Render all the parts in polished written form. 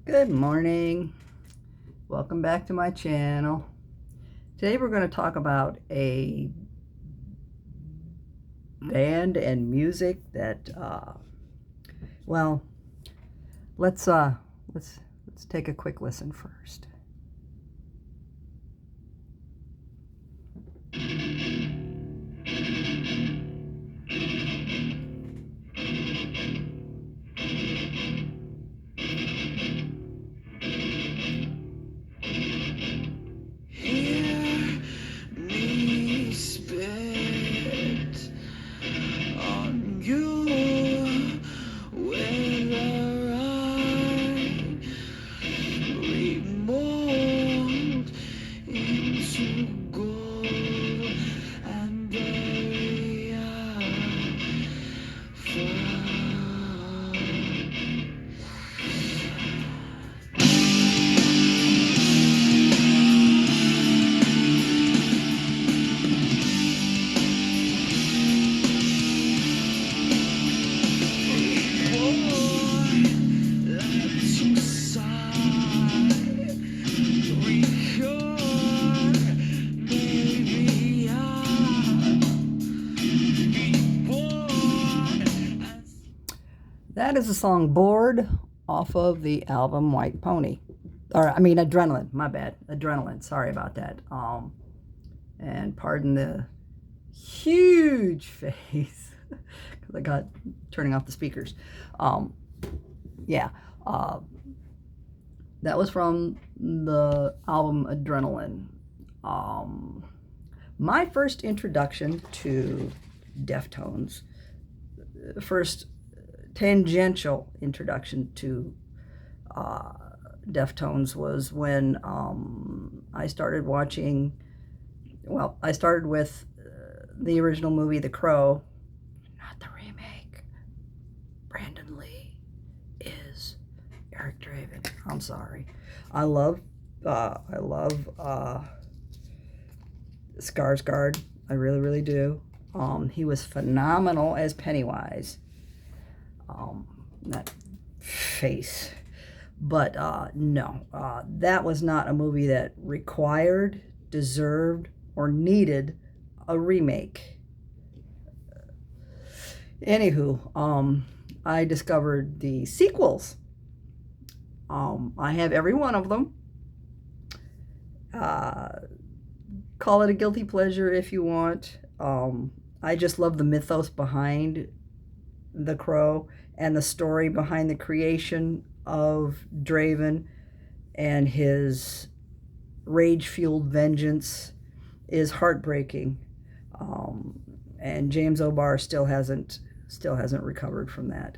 Good morning. Welcome back to my channel. Today we're going to talk about a band and music that well, let's take a quick listen first. That is the song Bored off of the album White Pony. Adrenaline, my bad. Adrenaline, sorry about that. And pardon the huge face, because I got turning off the speakers. That was from the album Adrenaline. My first introduction to Deftones, first tangential introduction to Deftones was when I started watching, I started with the original movie The Crow, not the remake. Brandon Lee is Eric Draven. I'm sorry. I love Skarsgård. I really, really do. He was phenomenal as Pennywise. That face. But no, that was not a movie that required, deserved, or needed a remake. Anywho, I discovered the sequels. I have every one of them. Call it a guilty pleasure if you want. I just love the mythos behind The Crow and the story behind the creation of Draven and his rage-fueled vengeance is heartbreaking. And James O'Barr still hasn't recovered from that.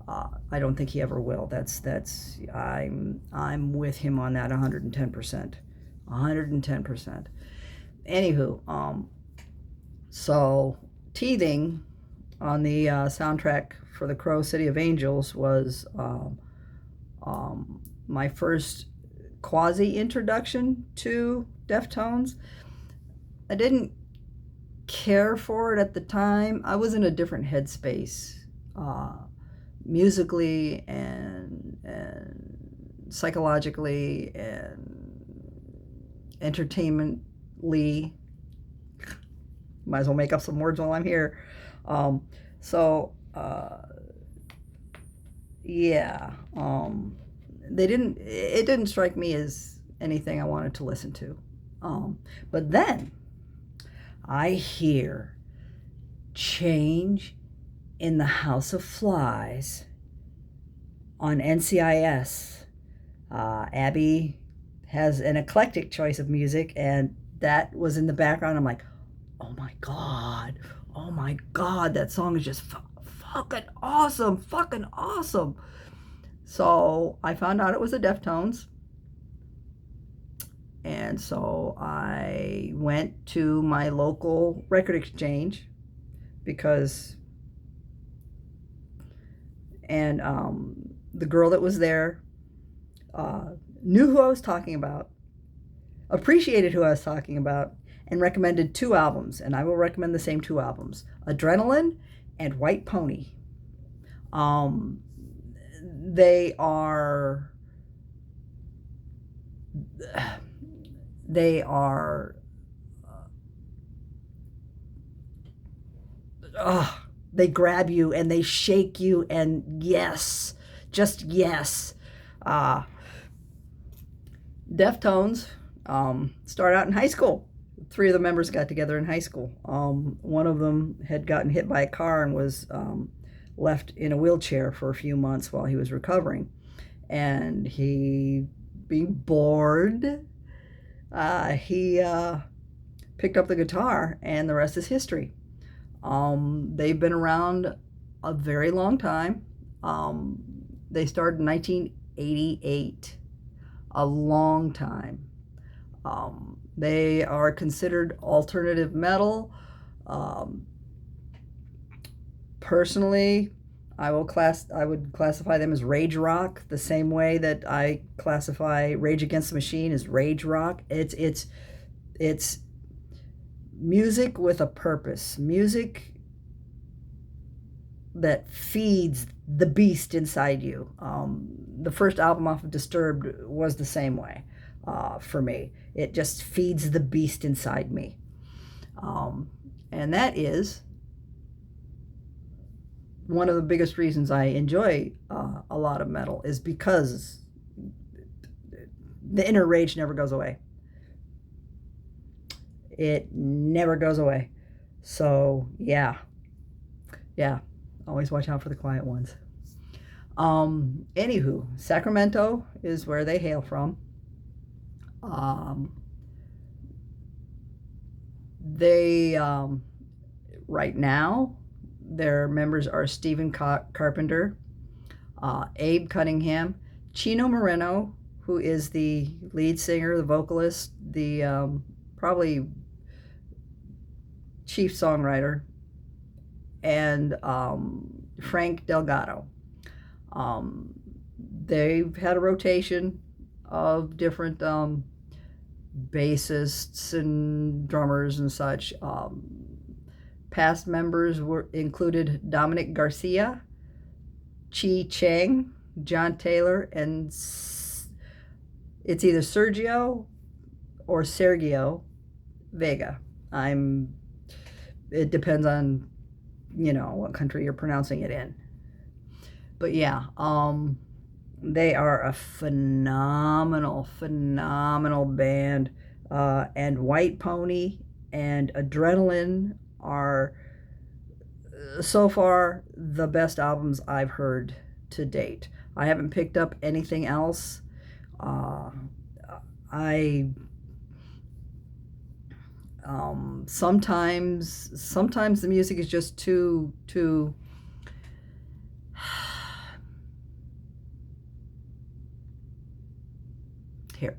I don't think he ever will. I'm with him on that 110%. 110%. Anywho, so teething on the soundtrack for The Crow City of Angels was my first quasi-introduction to Deftones. I didn't care for it at the time. I was in a different headspace, musically and psychologically and entertainmentally. Might as well make up some words while I'm here. It didn't strike me as anything I wanted to listen to. But then I hear Change in the House of Flies on NCIS. Abby has an eclectic choice of music, and that was in the background. I'm like, oh my God, that song is just fucking awesome. So I found out it was the Deftones. And so I went to my local record exchange and the girl that was there knew who I was talking about, appreciated who I was talking about, and recommended two albums, and I will recommend the same two albums, Adrenaline and White Pony. They are they are, they grab you and they shake you, and yes, just yes. Uh, Deftones start out in high school. Three of the members got together in high school. One of them had gotten hit by a car and was left in a wheelchair for a few months while he was recovering. And he, being bored, he picked up the guitar, and the rest is history. They've been around a very long time. They started in 1988, a long time. They are considered alternative metal. Personally, I would classify them as rage rock, the same way that I classify Rage Against the Machine as rage rock. It's music with a purpose, music that feeds the beast inside you. The first album off of Disturbed was the same way for me. It just feeds the beast inside me. And that is one of the biggest reasons I enjoy a lot of metal, is because the inner rage never goes away. It never goes away. So yeah, always watch out for the quiet ones. Anywho, Sacramento is where they hail from. They right now, their members are Stephen Carpenter, Abe Cunningham, Chino Moreno, who is the lead singer, the vocalist, the probably chief songwriter, and Frank Delgado. They've had a rotation of different bassists and drummers and such. Past members included Dominic Garcia, Chi Cheng, John Taylor, and it's either Sergio or Sergio Vega. It depends on, what country you're pronouncing it in. But yeah, they are a phenomenal band. And White Pony and Adrenaline are so far the best albums I've heard to date. I haven't picked up anything else. Sometimes the music is just too here.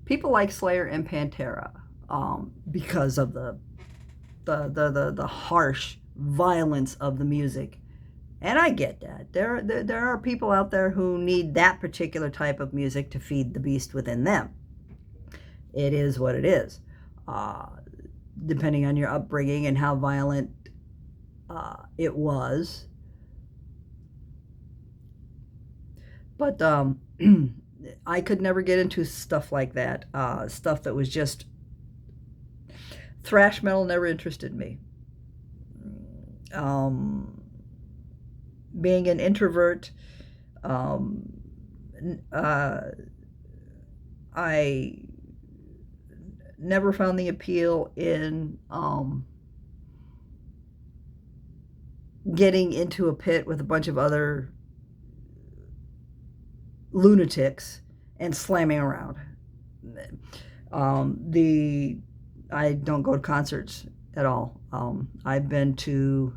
People like Slayer and Pantera because of the harsh violence of the music. And I get that. There are people out there who need that particular type of music to feed the beast within them. It is what it is. Depending on your upbringing and how violent it was. But I could never get into stuff like that. Stuff that was just thrash metal never interested me. Being an introvert, I never found the appeal in getting into a pit with a bunch of other lunatics and slamming around. I don't go to concerts at all. I've been to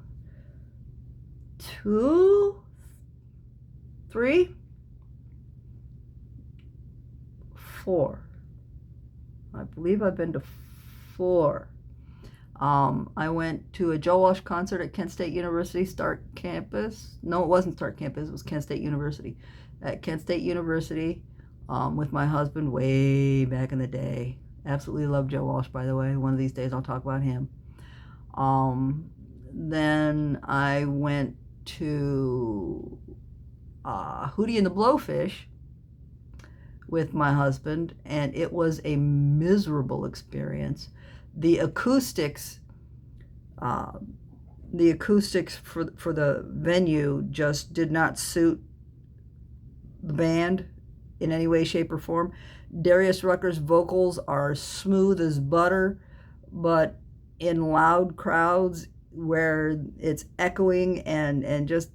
2, 3, 4. I believe I've been to 4. I went to a Joe Walsh concert at Kent State University, Stark Campus. No, it wasn't Stark Campus. It was Kent State University. At Kent State University with my husband way back in the day. Absolutely love Joe Walsh, by the way. One of these days I'll talk about him. Then I went to Hootie and the Blowfish with my husband, and it was a miserable experience. The acoustics, uh, the acoustics for the venue just did not suit the band in any way, shape, or form. Darius Rucker's vocals are smooth as butter, but in loud crowds where it's echoing and just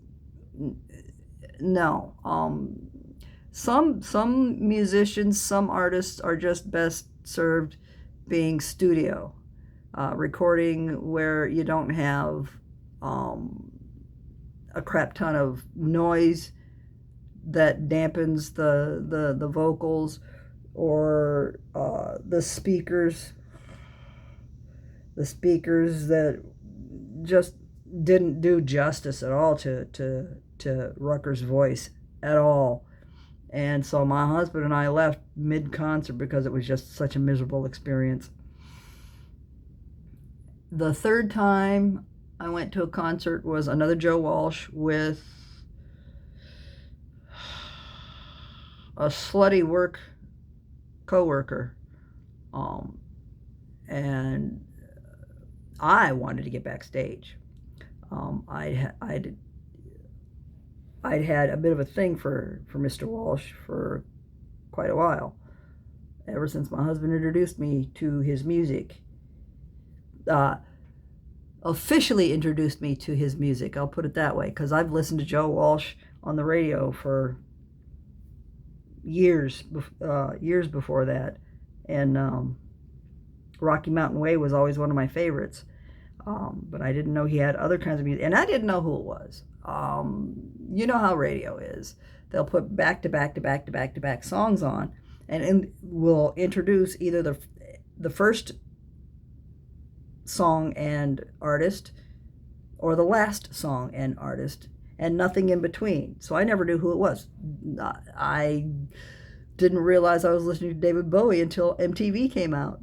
no. Some musicians, some artists are just best served being studio, recording where you don't have a crap ton of noise that dampens the vocals, or the speakers that just didn't do justice at all to Rucker's voice at all. And so my husband and I left mid-concert because it was just such a miserable experience. The third time I went to a concert was another Joe Walsh with a slutty work co-worker. And I wanted to get backstage. I'd had a bit of a thing for Mr. Walsh for quite a while, ever since my husband introduced me to his music. Officially introduced me to his music, I'll put it that way, because I've listened to Joe Walsh on the radio for years before that, and Rocky Mountain Way was always one of my favorites. But I didn't know he had other kinds of music, and I didn't know who it was. You know how radio is. They'll put back to back to back to back to back songs on, and will introduce either the first song and artist, or the last song and artist, and nothing in between. So I never knew who it was. I didn't realize I was listening to David Bowie until MTV came out.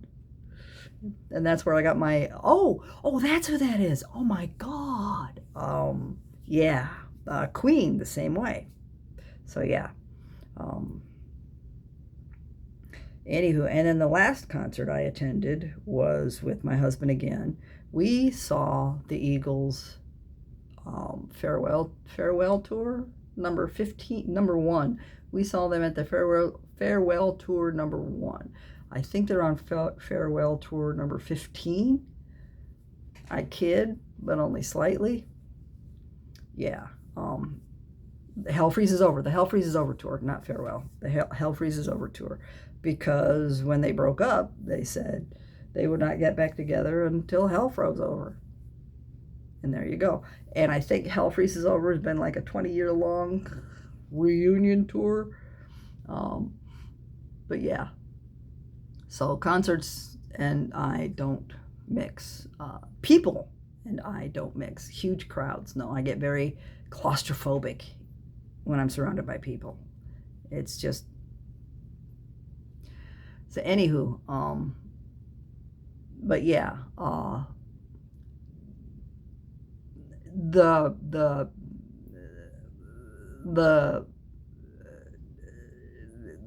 And that's where I got my, oh, that's who that is. Oh my God. Yeah. Queen, the same way. So yeah. Anywho, and then the last concert I attended was with my husband again. We saw the Eagles farewell tour number 1. We saw them at the farewell tour number 1. I think they're on farewell tour number 15. I kid, but only slightly. Yeah. The Hell Freezes Over. The Hell Freezes Over tour, not farewell. The Hell Freezes Over tour. Because when they broke up, they said they would not get back together until Hell froze over. And there you go. And I think Hell Freezes Over has been like a 20-year long reunion tour. But yeah. So concerts and I don't mix. People and I don't mix. Huge crowds. No, I get very claustrophobic when I'm surrounded by people. It's just... So anywho, but yeah,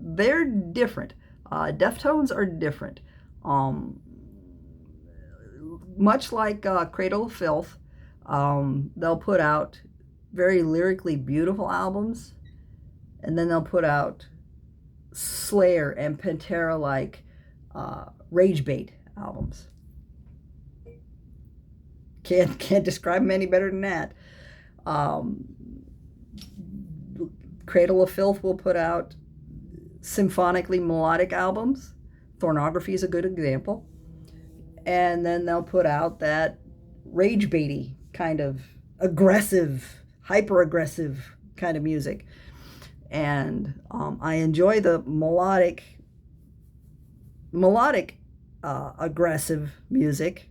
they're different. Deftones are different. Much like Cradle of Filth, they'll put out very lyrically beautiful albums, and then they'll put out Slayer and Pantera-like rage bait albums. Can't describe them any better than that. Cradle of Filth will put out symphonically melodic albums. Thornography is a good example. And then they'll put out that rage baity kind of aggressive, hyper-aggressive kind of music. And I enjoy the melodic, aggressive music,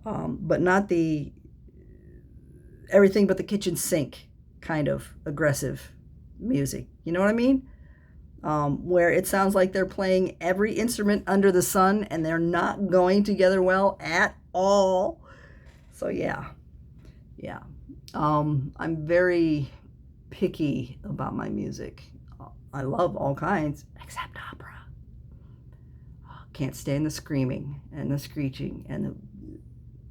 but not the everything but the kitchen sink kind of aggressive music. You know what I mean? Where it sounds like they're playing every instrument under the sun and they're not going together well at all. So yeah. I'm very picky about my music. I love all kinds except opera. Can't stand the screaming and the screeching and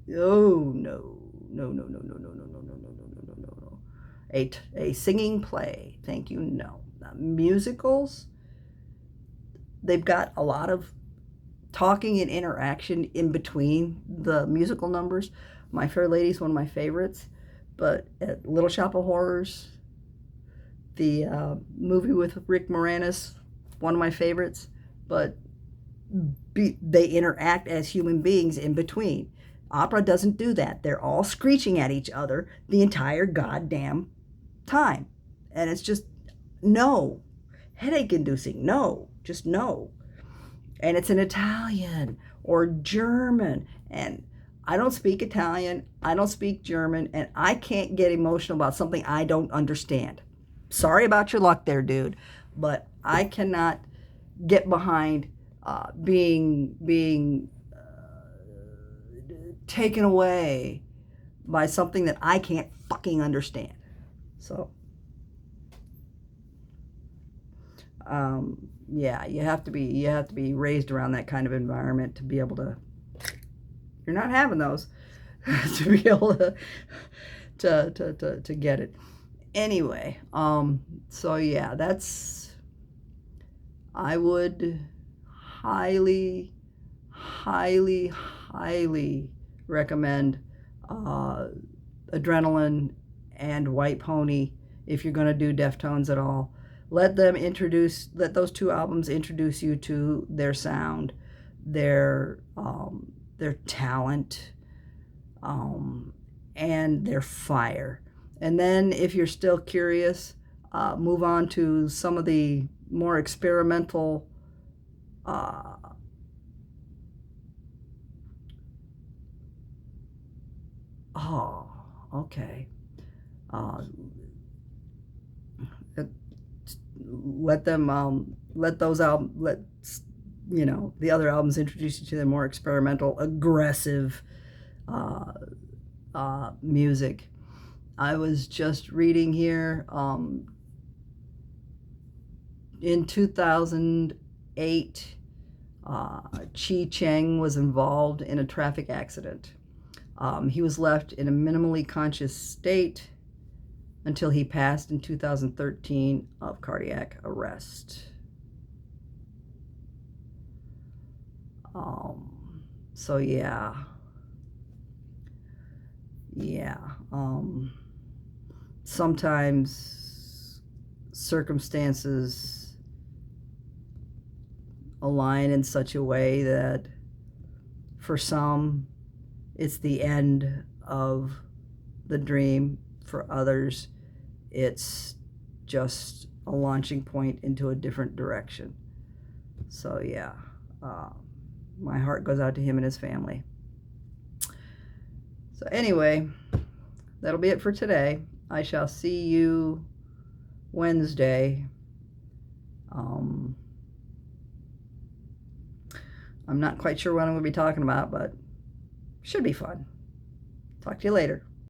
the, oh no, no, no, no, no, no, no, no, no, no, no, no, no, no. A singing play, thank you, no. Musicals, they've got a lot of talking and interaction in between the musical numbers. My Fair Lady is one of my favorites, but at Little Shop of Horrors, the movie with Rick Moranis, one of my favorites, but they interact as human beings in between. Opera doesn't do that. They're all screeching at each other the entire goddamn time. And it's just, no. Headache inducing. No. Just no. And it's in Italian or German. And I don't speak Italian. I don't speak German. And I can't get emotional about something I don't understand. Sorry about your luck there, dude. But I cannot get behind being taken away by something that I can't fucking understand. So, yeah, you have to be raised around that kind of environment to be able to. You're not having those to be able to get it. Anyway, so yeah, I would highly recommend Adrenaline and White Pony if you're going to do Deftones at all. Let those two albums introduce you to their sound, their talent, and their fire. And then if you're still curious, move on to some of the more experimental okay. Let the other albums introduce you to the more experimental, aggressive music. I was just reading here, in 2008, Chi Cheng was involved in a traffic accident. He was left in a minimally conscious state until he passed in 2013 of cardiac arrest. So yeah. Sometimes circumstances align in such a way that for some it's the end of the dream. For others, it's just a launching point into a different direction. So yeah, my heart goes out to him and his family. So anyway, that'll be it for today. I shall see you Wednesday. I'm not quite sure what I'm going to be talking about, but should be fun. Talk to you later.